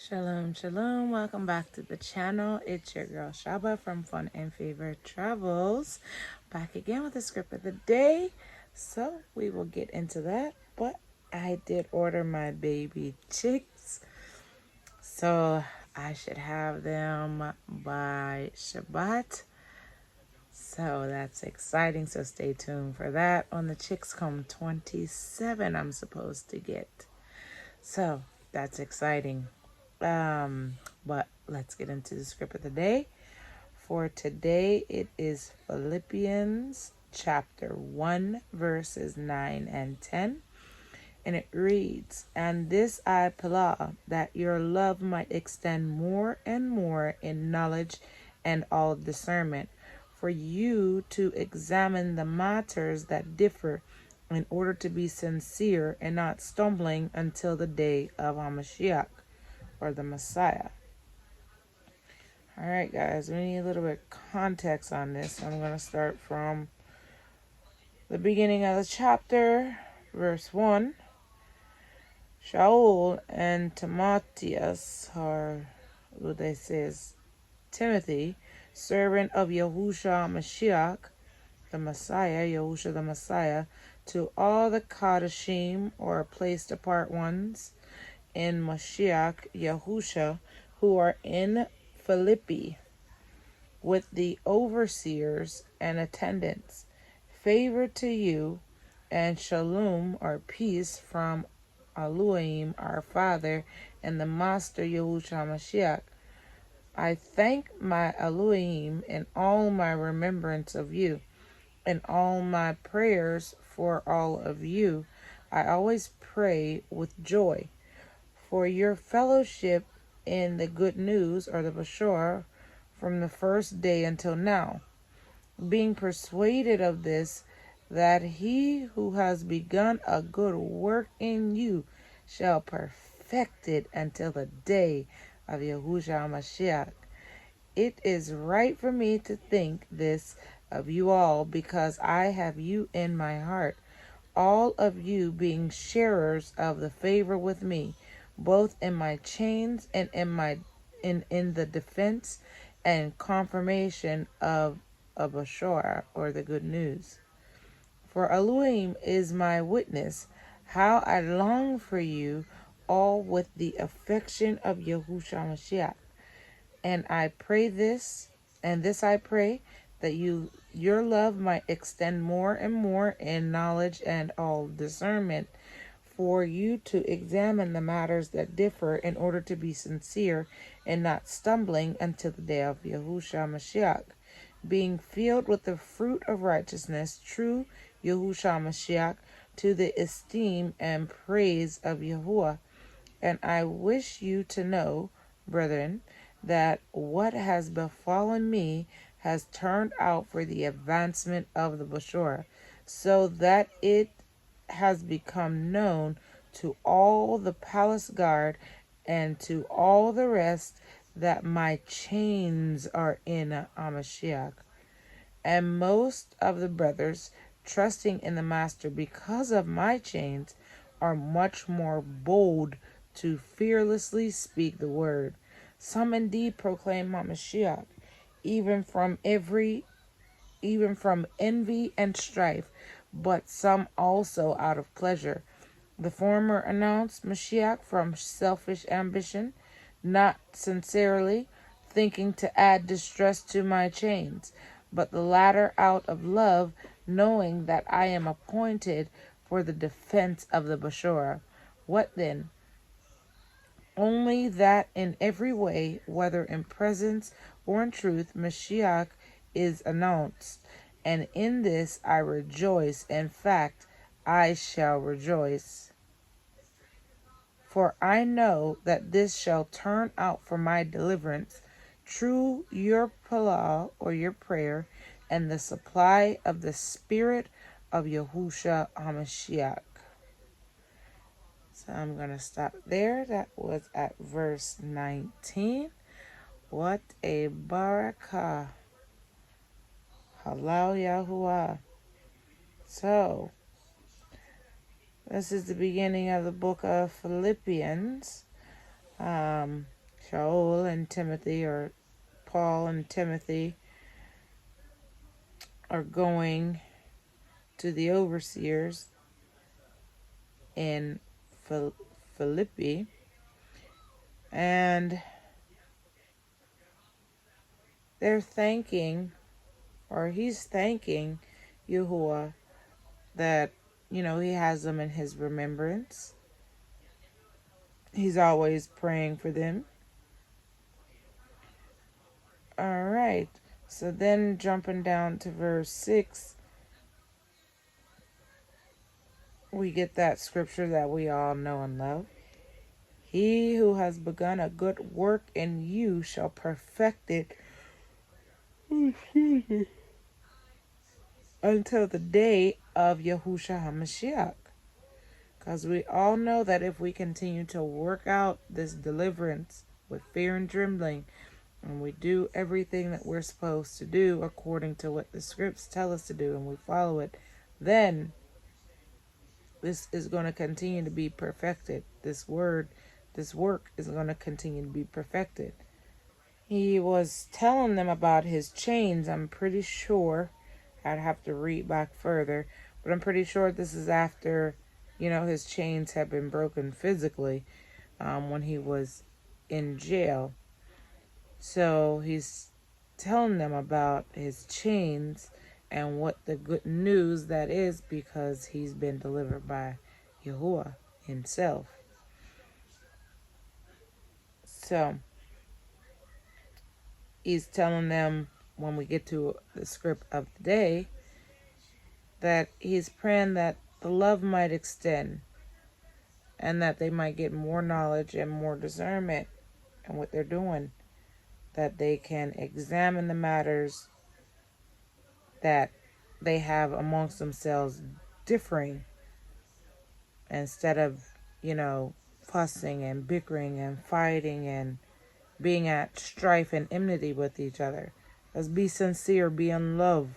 Shalom, shalom. Welcome back to the channel. It's your girl Shaba from Fun and Favor Travels. Back again with the script of the day. So we will get into that. But I did order my baby chicks. So I should have them by Shabbat. So that's exciting. So stay tuned for that. On the chicks come 27 I'm supposed to get. So that's exciting. But let's get into the script of the day. For today, it is Philippians chapter 1, verses 9 and 10. And it reads, "And this I pray, that your love might extend more and more in knowledge and all discernment, for you to examine the matters that differ, in order to be sincere and not stumbling until the day of Hamashiach," or the Messiah. All right, guys, we need a little bit of context on this. I'm going to start from the beginning of the chapter, verse 1. Shaul and Timotheus, or what they say is Timothy, servant of Yahusha Mashiach, the Messiah, Yahusha the Messiah, to all the Kadashim, or placed apart ones, in Mashiach, Yahusha, who are in Philippi, with the overseers and attendants. Favor to you and shalom, or peace, from Elohim our Father and the Master Yahushua Mashiach. I thank my Elohim in all my remembrance of you, in all my prayers for all of you. I always pray with joy for your fellowship in the good news, or the Bashor, from the first day until now, being persuaded of this, that he who has begun a good work in you shall perfect it until the day of Yahushua Mashiach. It is right for me to think this of you all, because I have you in my heart, all of you being sharers of the favor with me, both in my chains and in the defense and confirmation of a Bashor, or the good news. For Elohim is my witness, how I long for you all with the affection of Yahushua Mashiach. And I pray this, and this I pray, that your love might extend more and more in knowledge and all discernment, for you to examine the matters that differ, in order to be sincere and not stumbling until the day of Yahushua Mashiach, being filled with the fruit of righteousness, true Yahushua Mashiach, to the esteem and praise of Yahuwah. And I wish you to know, brethren, that what has befallen me has turned out for the advancement of the Bashor, so that it has become known to all the palace guard and to all the rest that my chains are in Amashiach. And most of the brothers, trusting in the Master because of my chains, are much more bold to fearlessly speak the word. Some indeed proclaim Hamashiach, even from envy and strife, but some also out of pleasure. The former announced Mashiach from selfish ambition, not sincerely, thinking to add distress to my chains, but the latter out of love, knowing that I am appointed for the defense of the Bashor. What then? Only that in every way, whether in presence or in truth, Mashiach is announced, and in this I rejoice. In fact, I shall rejoice. For I know that this shall turn out for my deliverance, through your palah, or your prayer, and the supply of the Spirit of Yahushua HaMashiach. So I'm going to stop there. That was at verse 19. What a barakah. Halal Yahuwah. So, this is the beginning of the book of Philippians. Shaul and Timothy, or Paul and Timothy, are going to the overseers in Philippi, and they're thanking, or he's thanking Yahuwah that, he has them in his remembrance. He's always praying for them. All right. So then jumping down to verse 6, we get that scripture that we all know and love. He who has begun a good work in you shall perfect it until the day of Yahushua HaMashiach. Because we all know that if we continue to work out this deliverance with fear and trembling, and we do everything that we're supposed to do according to what the scripts tell us to do, and we follow it, then this is going to continue to be perfected. This work is going to continue to be perfected. He was telling them about his chains. I'm pretty sure, I'd have to read back further, but I'm pretty sure this is after, his chains have been broken physically, when he was in jail. So he's telling them about his chains and what the good news that is, because he's been delivered by Yahuwah himself. So he's telling them, when we get to the script of the day, that he's praying that the love might extend and that they might get more knowledge and more discernment in what they're doing, that they can examine the matters that they have amongst themselves differing, instead of, fussing and bickering and fighting and being at strife and enmity with each other. Let's be sincere, be in love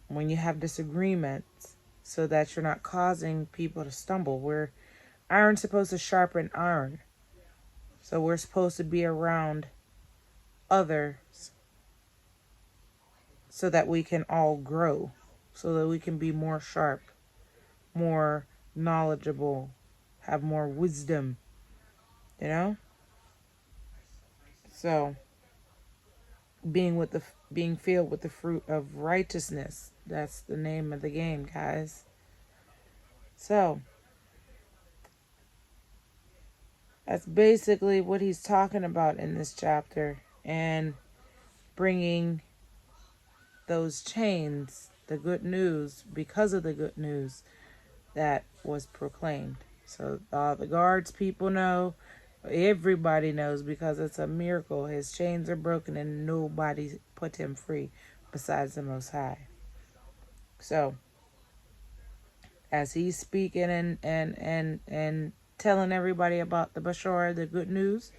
when you have disagreements, so that you're not causing people to stumble. Iron's supposed to sharpen iron. So we're supposed to be around others so that we can all grow, so that we can be more sharp, more knowledgeable, have more wisdom, So being filled with the fruit of righteousness, that's the name of the game, guys. So that's basically what he's talking about in this chapter, and bringing those chains, the good news, because of the good news that was proclaimed. So the guards people know, everybody knows, because it's a miracle. His chains are broken and nobody put him free besides the Most High. So as he's speaking and telling everybody about the Bashar, the good news,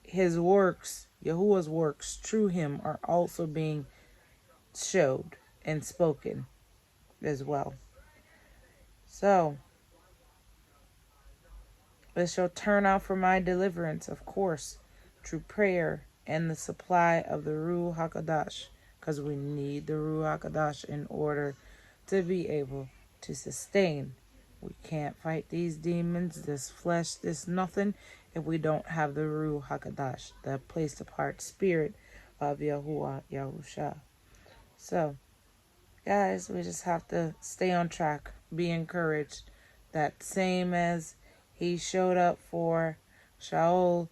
his works, Yahuwah's works through him, are also being showed and spoken as well. So it shall turn out for my deliverance, of course, through prayer and the supply of the Ruach HaKodesh, because we need the Ruach HaKodesh in order to be able to sustain. We can't fight these demons, this flesh, this nothing, if we don't have the Ruach HaKodesh, the placed apart spirit of Yahuwah, Yahusha. So, guys, we just have to stay on track, be encouraged, that same as he showed up for Shaul,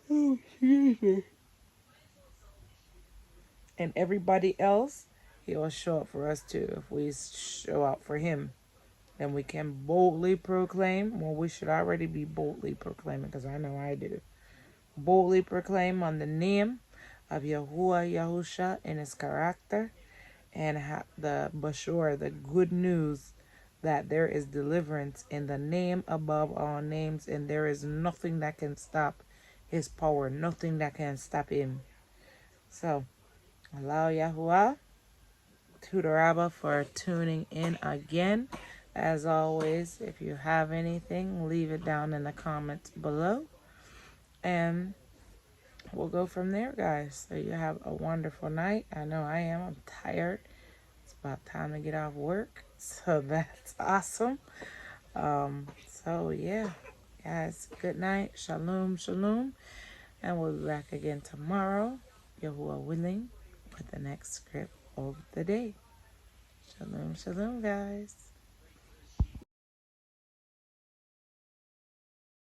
and everybody else, he will show up for us too. If we show out for him, then we can boldly proclaim. Well, we should already be boldly proclaiming, because I know I do. Boldly proclaim on the name of Yahuwah Yahusha in his character, and the Bashur, the good news that there is deliverance in the name above all names, and there is nothing that can stop his power, nothing that can stop him. So, allow Yahuwah to the Rabbah for tuning in again. As always, if you have anything, leave it down in the comments below. And we'll go from there, guys. So you have a wonderful night. I know I am. I'm tired. It's about time to get off work. So that's awesome. So yeah, guys, good night. Shalom, shalom. And we'll be back again tomorrow, Yahuwah willing, with the next script of the day. Shalom, shalom, guys.